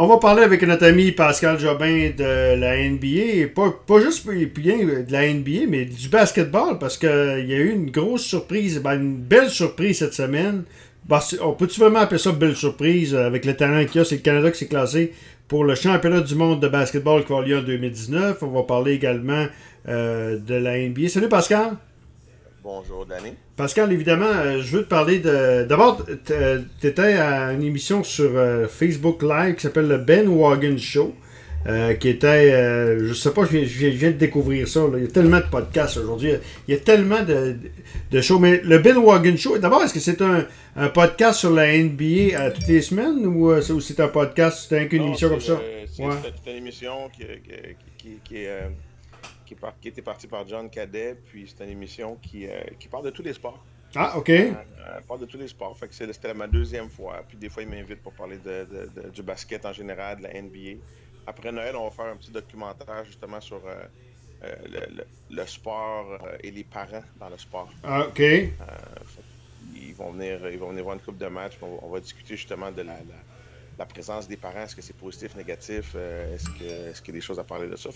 On va parler avec notre ami Pascal Jobin de la NBA, et pas juste bien de la NBA, mais du basketball, parce qu'il y a eu une grosse surprise, une belle surprise cette semaine. On peut-tu vraiment appeler ça belle surprise avec le talent qu'il y a? C'est le Canada qui s'est classé pour le championnat du monde de basketball qui va avoir lieu en 2019. On va parler également de la NBA. Salut Pascal! Bonjour, Danny. Pascal, évidemment, je veux te parler de... D'abord, tu étais à une émission sur Facebook Live qui s'appelle le Ben Wagon Show, qui était... je sais pas, je viens de découvrir ça. Là. Il y a tellement de podcasts aujourd'hui. Il y a tellement de shows. Mais le Ben Wagon Show, d'abord, est-ce que c'est un podcast sur la NBA toutes les semaines ou c'est un podcast, c'est une émission comme ça? C'est une émission qui était partie par John Cadet, puis c'est une émission qui parle de tous les sports. Ah, OK. Parle de tous les sports. Fait que c'était ma deuxième fois. Puis des fois, il m'invite pour parler du basket en général, de la NBA. Après Noël, on va faire un petit documentaire justement sur le sport et les parents dans le sport. Ah, OK. Ils vont venir voir une couple de matchs. On va discuter justement de la présence des parents. Est-ce que c'est positif, négatif? Est-ce qu'il y a des choses à parler de ça?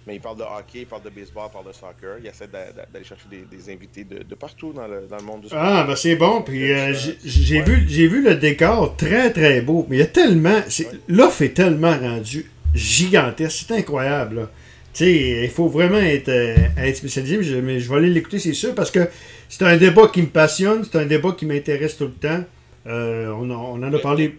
Mais il parle de hockey, il parle de baseball, il parle de soccer. Il essaie d'aller chercher des invités de partout dans le monde du sport. Ah, ben c'est bon. Puis j'ai vu le décor très, très beau. Mais il y a tellement... L'offre est tellement rendue gigantesque. C'est incroyable, là. Tu sais, il faut vraiment être spécialisé, mais je vais aller l'écouter, c'est sûr, parce que c'est un débat qui me passionne, c'est un débat qui m'intéresse tout le temps. On en a parlé...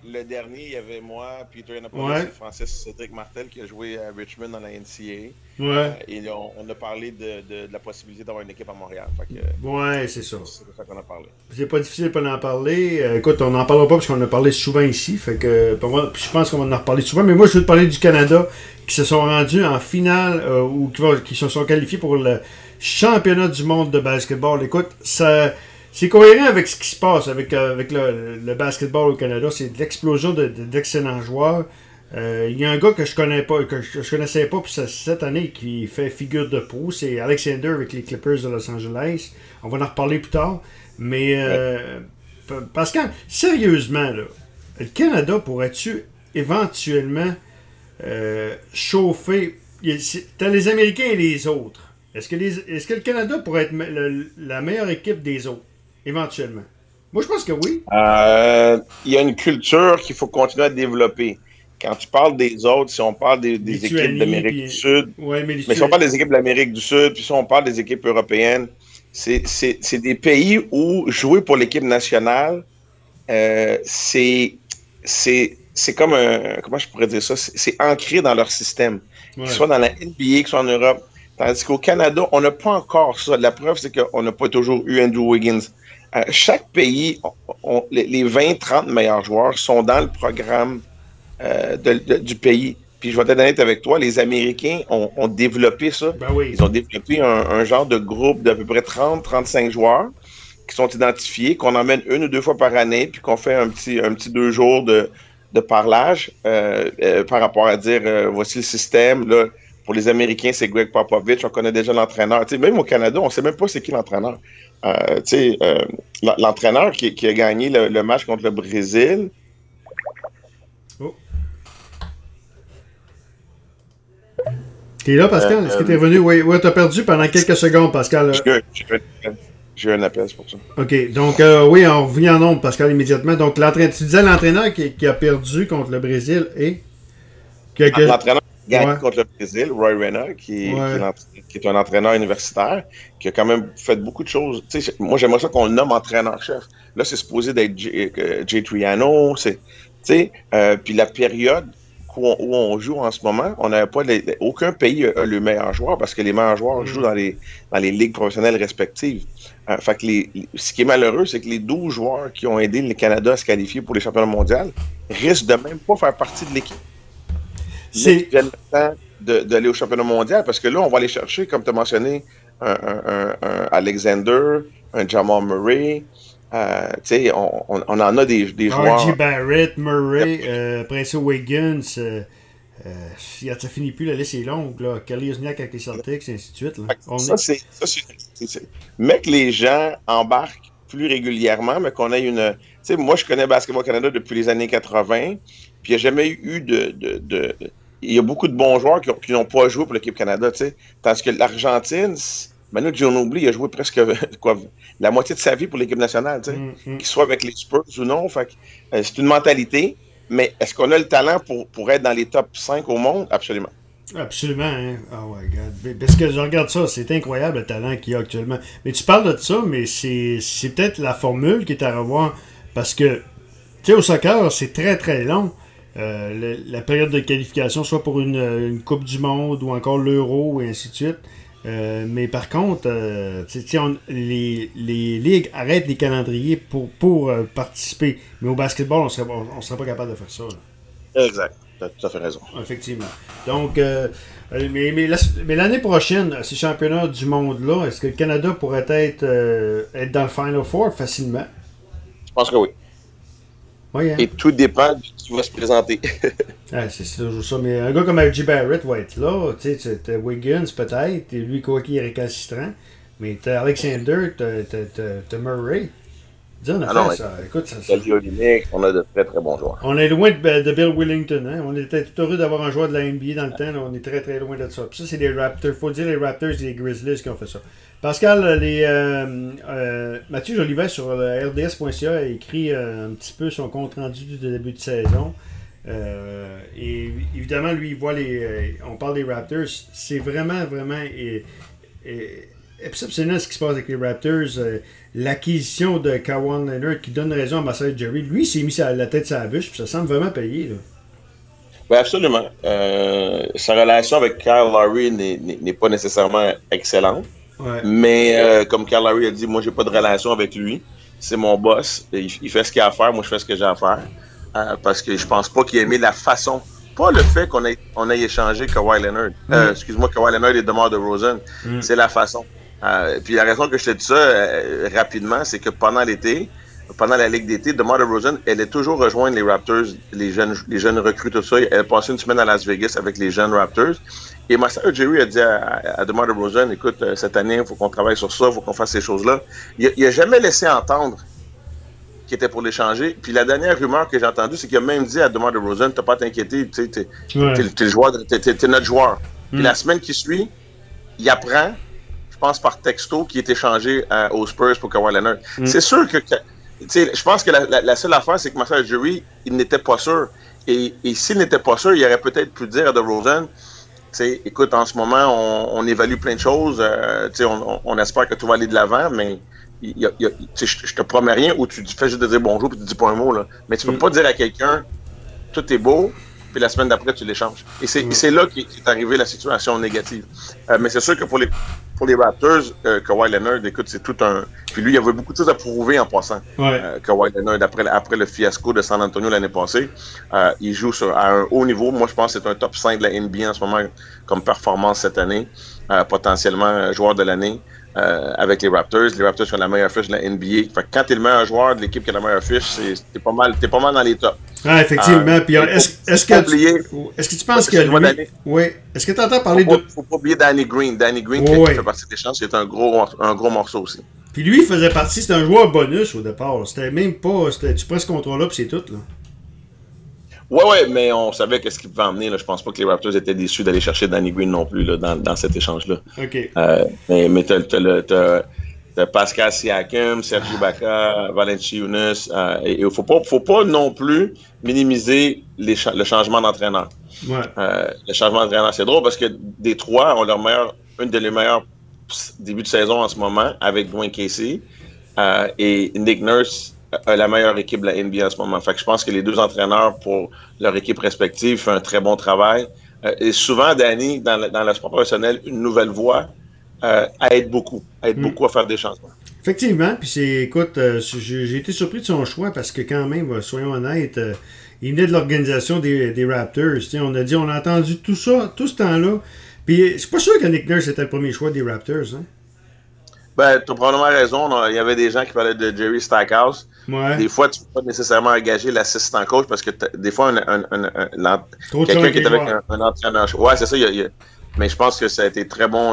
Le dernier, il y avait moi, Peter Annapolis et Francis Cédric Martel qui a joué à Richmond dans la NCAA. Ouais. Et on a parlé de la possibilité d'avoir une équipe à Montréal. Ouais, c'est ça. C'est de ça qu'on a parlé. C'est pas difficile de pas en parler. Écoute, on n'en parlera pas parce qu'on en a parlé souvent ici. Fait que je pense qu'on va en reparler souvent. Mais moi, je veux te parler du Canada qui se sont rendus en finale ou qui se sont qualifiés pour le championnat du monde de basketball. Écoute, c'est cohérent avec ce qui se passe avec le basketball au Canada. C'est de l'explosion d'excellents joueurs. Il y a un gars que je connaissais pas puis cette année qui fait figure de proue. C'est Alexander avec les Clippers de Los Angeles. On va en reparler plus tard. Mais Pascal, sérieusement, là, le Canada pourrait-tu éventuellement chauffer? T'as les Américains et les autres. Est-ce que le Canada pourrait être la meilleure équipe des autres? Éventuellement. Moi, je pense que oui. Il y a une culture qu'il faut continuer à développer. Quand tu parles des autres, si on parle des équipes d'Amérique du Sud, mais si on parle des équipes de l'Amérique du Sud, puis si on parle des équipes européennes, c'est des pays où jouer pour l'équipe nationale, c'est comme un... Comment je pourrais dire ça? C'est ancré dans leur système. Ouais. Qu'ils soient dans la NBA, qu'ils soient en Europe. Tandis qu'au Canada, on n'a pas encore ça. La preuve, c'est qu'on n'a pas toujours eu Andrew Wiggins. Chaque pays, les 20-30 meilleurs joueurs sont dans le programme du pays. Puis je vais être honnête avec toi, les Américains ont développé ça. Ben oui. Ils ont développé un genre de groupe d'à peu près 30-35 joueurs qui sont identifiés, qu'on emmène 1 ou 2 fois par année, puis qu'on fait un petit 2 jours de parlage par rapport à dire voici le système, là. Pour les Américains, c'est Greg Popovich. On connaît déjà l'entraîneur. Tu sais, même au Canada, on ne sait même pas c'est qui l'entraîneur. L'entraîneur qui a gagné le match contre le Brésil. Oh. T'es là, Pascal? Est-ce que t'es revenu? Oui, t'as perdu pendant quelques secondes, Pascal. J'ai eu un appel, c'est pour ça. OK. Donc, oui, on revient en nombre, Pascal, immédiatement. Donc, tu disais l'entraîneur qui a perdu contre le Brésil et... L'entraîneur gagne contre le Brésil, Roy Rena, qui est un entraîneur universitaire, qui a quand même fait beaucoup de choses. T'sais, moi, j'aimerais ça qu'on le nomme entraîneur-chef. Là, c'est supposé d'être Jay Triano. Puis la période où on joue en ce moment, on n'avait pas aucun pays a le meilleur joueur parce que les meilleurs joueurs jouent dans les ligues professionnelles respectives. Fait que ce qui est malheureux, c'est que les 12 joueurs qui ont aidé le Canada à se qualifier pour les championnats mondiaux risquent de même pas faire partie de l'équipe. C'est le temps d'aller au championnat mondial parce que là, on va aller chercher, comme tu as mentionné, un Alexander, un Jamal Murray. On en a des joueurs. R.J. Barrett, Murray, après ça, Wiggins. Ça finit plus, la liste est longue. Là. Kelly Olynyk avec les Celtics, et ainsi de suite. Là. Mais que les gens embarquent plus régulièrement, mais qu'on ait une... Tu sais, moi, je connais Basketball Canada depuis les années 80. Puis il n'y a jamais eu il y a beaucoup de bons joueurs qui n'ont pas joué pour l'équipe Canada, tu sais. Tandis que l'Argentine, Manu Ginobili a joué presque la moitié de sa vie pour l'équipe nationale, tu sais. Qu'il soit avec les Spurs ou non. Fait que, c'est une mentalité. Mais est-ce qu'on a le talent pour être dans les top 5 au monde? Absolument. Absolument, hein? Ah ouais, regarde. Parce que je regarde ça, c'est incroyable le talent qu'il y a actuellement. Mais tu parles de ça, mais c'est peut-être la formule qui est à revoir. Parce que, tu sais, au soccer, c'est très très long. La période de qualification, soit pour une Coupe du Monde ou encore l'Euro et ainsi de suite. Mais par contre, les ligues arrêtent les calendriers pour participer. Mais au basketball, on serait pas capable de faire ça. Là. Exact. Tu as tout à fait raison. Effectivement. Donc, mais l'année prochaine, ces championnats du monde-là, est-ce que le Canada pourrait être dans le Final Four facilement? Je pense que oui. Oui, hein? Et tout dépend de qui va se présenter. C'est toujours ça. Mais un gars comme R.J. Barrett va être là. Tu sais, t'as Wiggins peut-être. Et lui, quoi qu'il est récalcitrant. Mais t'as Alexander, t'as Murray. Dis, on a fait ça. Écoute, ça. On a de très très bons joueurs. On est loin de Bill Wellington. Hein? On était tout heureux d'avoir un joueur de la NBA dans le temps. Là. On est très très loin de ça. Puis ça, c'est les Raptors. Faut dire les Raptors et les Grizzlies qui ont fait ça. Pascal, Mathieu Jolivet sur rds.ca a écrit un petit peu son compte rendu du début de saison. Et évidemment, lui, il voit on parle des Raptors. C'est vraiment, vraiment exceptionnel ce qui se passe avec les Raptors. L'acquisition de Kawhi Leonard qui donne raison à Masai Ujiri. Lui, il s'est mis la tête sur la bûche, puis ça semble vraiment payé. Là. Oui, absolument. Sa relation avec Kyle Lowry n'est pas nécessairement excellente. Ouais. Mais comme Kyle Lowry a dit, moi, j'ai pas de relation avec lui. C'est mon boss. Il fait ce qu'il a à faire. Moi, je fais ce que j'ai à faire. Parce que je pense pas qu'il ait aimé la façon. Pas le fait qu'on ait échangé Kawhi Leonard. Excuse-moi, Kawhi Leonard et DeMar DeRozan. C'est la façon. Puis la raison que je te dis ça rapidement, c'est que pendant la Ligue d'été, DeMar DeRozan, elle est toujours rejoindre les Raptors, les jeunes recrues, tout ça. Elle a passé une semaine à Las Vegas avec les jeunes Raptors. Et Masai Ujiri a dit à DeMar DeRozan, écoute, cette année, il faut qu'on travaille sur ça, il faut qu'on fasse ces choses-là. Il a jamais laissé entendre qu'il était pour l'échanger. Puis la dernière rumeur que j'ai entendue, c'est qu'il a même dit à DeMar DeRozan, t'as pas à t'inquiéter, tu sais, t'es le joueur, t'es notre joueur. Puis la semaine qui suit, il apprend, je pense par texto, qui est échangé aux Spurs pour Kawhi Leonard. C'est sûr que je pense que la seule affaire, c'est que Masai Ujiri, il n'était pas sûr. Et s'il n'était pas sûr, il aurait peut-être pu dire à DeRozan, écoute, en ce moment, on évalue plein de choses. On espère que tout va aller de l'avant, mais je te promets rien, ou tu fais juste de dire bonjour et tu dis pas un mot. Là. Mais tu peux pas dire à quelqu'un, tout est beau, puis la semaine d'après, tu l'échanges. Et c'est là qu'est arrivée la situation négative. Mais c'est sûr que pour les Raptors, Kawhi Leonard, écoute, c'est tout un... Puis lui, il avait beaucoup de choses à prouver en passant. Kawhi Leonard, après le fiasco de San Antonio l'année passée, il joue à un haut niveau. Moi, je pense que c'est un top 5 de la NBA en ce moment comme performance cette année. Potentiellement joueur de l'année avec les Raptors. Les Raptors sont la meilleure fiche de la NBA. Fait que quand t'es le meilleur joueur de l'équipe qui a la meilleure fiche, t'es pas mal dans les tops. Ah, effectivement. Puis est-ce que tu penses que lui... Oui. Est-ce que tu entends parler de... Faut pas oublier Danny Green. Danny Green qui fait partie des chances, c'est un gros morceau aussi. Puis lui, il faisait partie, c'était un joueur bonus au départ. C'était même pas... Tu prends ce contrat-là, puis c'est tout, là. Ouais, mais on savait qu'est-ce qu'il pouvait emmener. Là. Je pense pas que les Raptors étaient déçus d'aller chercher Danny Green non plus là, dans cet échange-là. OK. Mais t'as Pascal Siakam, Serge Ibaka, Valanciunas. Et il faut pas non plus minimiser le changement d'entraîneur. Le changement d'entraîneur, c'est drôle parce que des trois ont une de les meilleurs débuts de saison en ce moment avec Dwayne Casey et Nick Nurse a la meilleure équipe de la NBA en ce moment. Fait que je pense que les deux entraîneurs pour leur équipe respective font un très bon travail. Et souvent, Danny, dans le sport professionnel, une nouvelle voie aide beaucoup à faire des changements. Effectivement, puis écoute, j'ai été surpris de son choix parce que quand même, soyons honnêtes, il venait de l'organisation des Raptors. On a entendu tout ça, tout ce temps-là. Puis c'est pas sûr que Nick Nurse était le premier choix des Raptors, hein? Ben, tu as probablement raison. Il y avait des gens qui parlaient de Jerry Stackhouse. Ouais. Des fois, tu ne peux pas nécessairement engager l'assistant coach parce que des fois, quelqu'un qui est avec un entraîneur. Ouais, c'est ça. Mais je pense que ça a été très bon.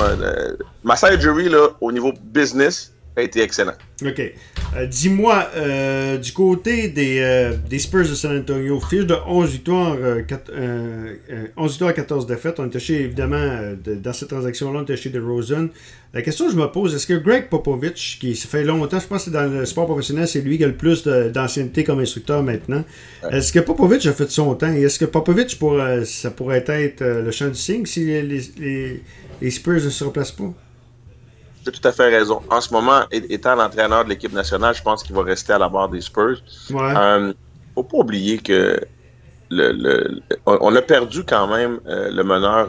Masai Ujiri, là, au niveau business, a été excellent. OK. Dis-moi, du côté des Spurs de San Antonio, fiche de 11 victoires, 11 victoires à 14 défaites. On était chez, évidemment, dans cette transaction-là, on était chez DeRozan. La question que je me pose, est-ce que Greg Popovich, qui ça fait longtemps, je pense que dans le sport professionnel, c'est lui qui a le plus d'ancienneté comme instructeur maintenant. Ouais. Est-ce que Popovich a fait son temps? Et est-ce que Popovich, ça pourrait être le champ du signe si les Spurs ne se replacent pas? Tu as tout à fait raison. En ce moment, étant l'entraîneur de l'équipe nationale, je pense qu'il va rester à la barre des Spurs. Ouais. Faut pas oublier que on a perdu quand même le meneur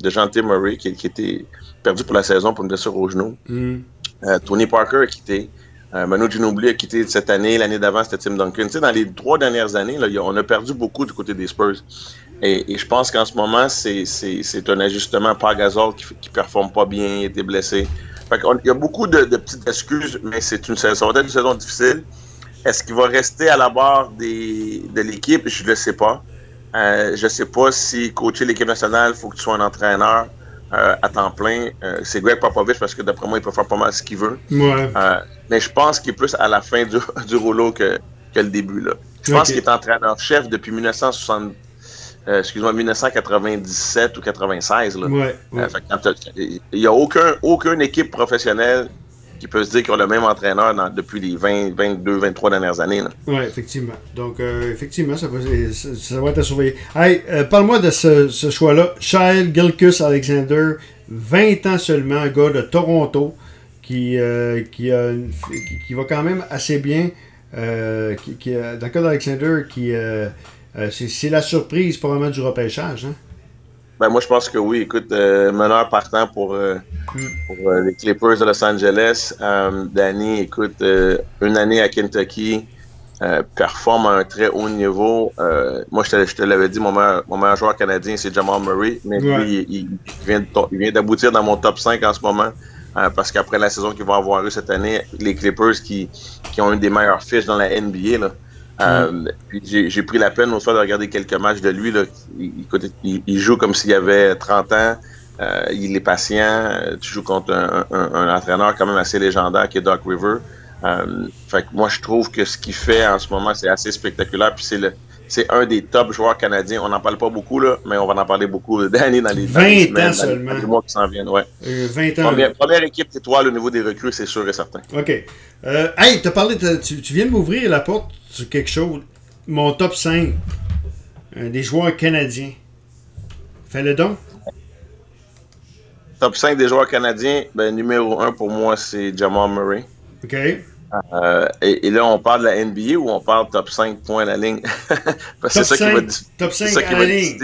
DeJounte Murray qui était perdu pour la saison pour une blessure au genou. Tony Parker a quitté. Manu Ginobili a quitté cette année. L'année d'avant, c'était Tim Duncan. Tu sais, dans les 3 dernières années, là, on a perdu beaucoup du côté des Spurs. Et je pense qu'en ce moment, c'est un ajustement. Pau Gasol qui performe pas bien, il était blessé. Fait il y a beaucoup de petites excuses, mais ça va être une saison difficile. Est-ce qu'il va rester à la barre de l'équipe? Je ne le sais pas. Je ne sais pas si coacher l'équipe nationale, il faut que tu sois un entraîneur à temps plein. C'est Greg Popovich parce que d'après moi, il peut faire pas mal ce qu'il veut. Ouais. Mais je pense qu'il est plus à la fin du rouleau que le début. Là. Je pense qu'il est entraîneur-chef depuis 1997 ou 96. Là. Ouais. Il n'y a aucune équipe professionnelle qui peut se dire qu'ils ont le même entraîneur depuis les 20, 22, 23 dernières années. Oui, effectivement. Donc, effectivement, ça va être à surveiller. Hey, parle-moi de ce choix-là. Shai Gilgeous-Alexander, 20 ans seulement, un gars de Toronto, qui va quand même assez bien. Dans le cas d'Alexander, c'est la surprise probablement du repêchage, hein? Ben moi, je pense que oui. Écoute, meneur partant pour les Clippers de Los Angeles. Danny, écoute, une année à Kentucky, performe à un très haut niveau. Moi, je te l'avais dit, mon meilleur joueur canadien, c'est Jamal Murray. Mais lui, il vient d'aboutir dans mon top 5 en ce moment. Parce qu'après la saison qu'il va avoir eu cette année, les Clippers qui ont une des meilleures fiches dans la NBA, là. J'ai pris la peine au soir de regarder quelques matchs de lui. Là. Il joue comme s'il avait 30 ans. Il est patient. Tu joues contre un entraîneur quand même assez légendaire qui est Doc Rivers. Fait que moi, je trouve que ce qu'il fait en ce moment, c'est assez spectaculaire. Puis c'est un des top joueurs canadiens. On n'en parle pas beaucoup, là, mais on va en parler beaucoup d'années dans les 20 ans seulement. Dans les mois qui s'en viennent. Ouais. 20 ans. Première équipe étoile au niveau des recrues, c'est sûr et certain. OK. Hey, tu viens de m'ouvrir la porte sur quelque chose. Mon top 5 des joueurs canadiens. Fais-le donc. Top 5 des joueurs canadiens, ben, numéro 1 pour moi, c'est Jamal Murray. OK. Et là, on parle de la NBA ou on parle top 5 points à la ligne? Parce que c'est ça qui va top 5 à la ligne.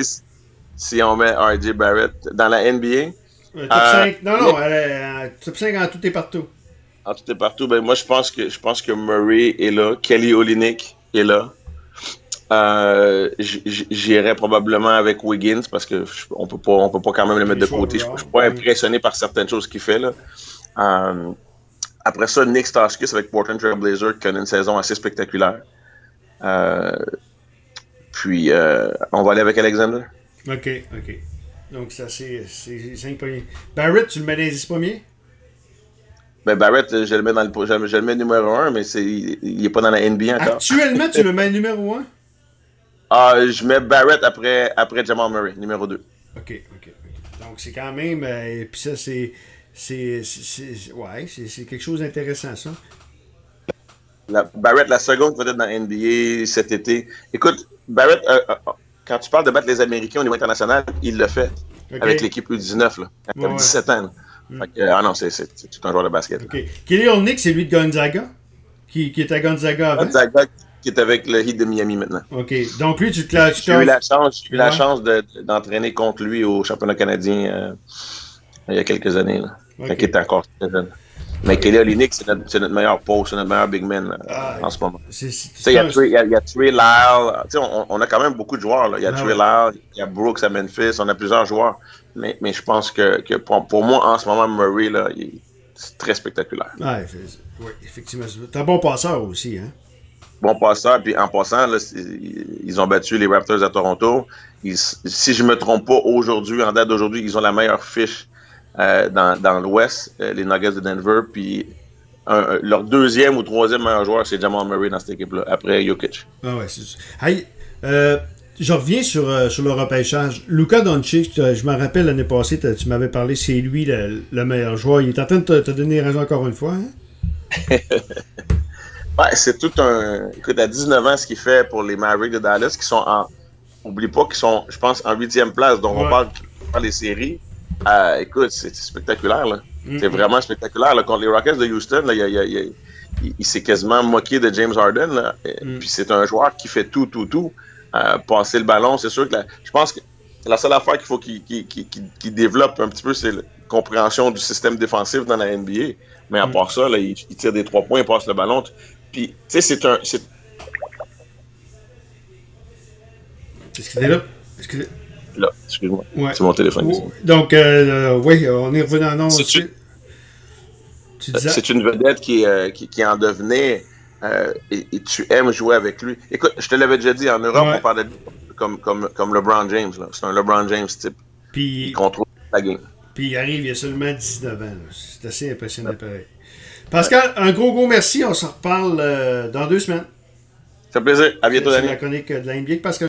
Si on met R.J. Barrett dans la NBA. Top 5, non, top 5 en tout et partout. En tout et partout, ben moi je pense que Murray est là, Kelly Olynyk est là. J'irais probablement avec Wiggins parce que on peut pas quand même le mettre de côté. Je suis pas impressionné par certaines choses qu'il fait là. Après ça, Nick Stauskas avec Portland Trail Blazers qui a une saison assez spectaculaire. Puis on va aller avec Alexander. OK. Donc ça c'est 5 premiers. Barrett, tu le mets dans les 10 premiers? Ben Barrett, je le mets numéro 1, mais il n'est pas dans la NBA encore. Actuellement, tu le mets numéro 1? Je mets Barrett après Jamal Murray, numéro 2. OK. Donc c'est quand même... puis ça, c'est quelque chose d'intéressant, ça. Barrett, la seconde peut-être dans la NBA cet été. Écoute, Barrett, quand tu parles de battre les Américains au niveau international, il le fait avec l'équipe U19, là, quand il a 17 ans. Non, c'est tout un joueur de basket. OK. Kelly Olynyk, c'est lui de Gonzaga, qui est à Gonzaga avant. Gonzaga, qui est avec le Heat de Miami maintenant. OK. Donc lui, tu te J'ai eu la chance d'entraîner contre lui au championnat canadien il y a quelques années, là, quand il était encore très jeune. Mais Kelly Olynyk, c'est notre meilleur poste, c'est notre meilleur big man en ce moment. Il y a Trey Lyle. On a quand même beaucoup de joueurs. Là. Il y a Trey Lyle, il y a Brooks à Memphis, on a plusieurs joueurs. Mais je pense que pour moi, en ce moment, Murray, là, c'est très spectaculaire. Oui, effectivement. C'est un bon passeur aussi. Hein? Bon passeur. Puis en passant, là, ils ont battu les Raptors à Toronto. Si je ne me trompe pas, en date d'aujourd'hui, ils ont la meilleure fiche dans l'Ouest, les Nuggets de Denver. Puis leur deuxième ou troisième meilleur joueur, c'est Jamal Murray dans cette équipe-là, après Jokic. Ah ouais, c'est ça. Hey, je reviens sur le repêchage. Luka Doncic, je me rappelle l'année passée, tu m'avais parlé, c'est lui le meilleur joueur. Il est en train de te donner raison encore une fois. Hein? Ouais, c'est tout un... Écoute, à 19 ans, ce qu'il fait pour les Mavericks de Dallas, qui sont en... Oublie pas qu'ils sont, je pense, en 8e place. Donc, on parle des séries. Écoute, c'est spectaculaire, là. C'est vraiment spectaculaire. Là. Contre les Rockets de Houston, là, il s'est quasiment moqué de James Harden. Là. Puis c'est un joueur qui fait tout. Passer le ballon, c'est sûr que je pense que la seule affaire qu'il faut qu'il développe un petit peu, c'est la compréhension du système défensif dans la NBA. Mais à part ça, là, il tire des 3 points, il passe le ballon. Puis, tu sais, c'est un... Excusez-le. Là, excuse-moi. Ouais. C'est mon téléphone. Donc, oui, on est revenu en nom. C'est une vedette qui en devenait et tu aimes jouer avec lui. Écoute, je te l'avais déjà dit, en Europe, on parlait de comme LeBron James. C'est un LeBron James type. Puis, il contrôle la game. Puis il arrive, il a seulement 19 ans. C'est assez impressionnant pareil. Pascal, un gros merci. On se reparle dans 2 semaines. Ça fait plaisir. À bientôt, C'est Daniel. la chronique de la NBA. Pascal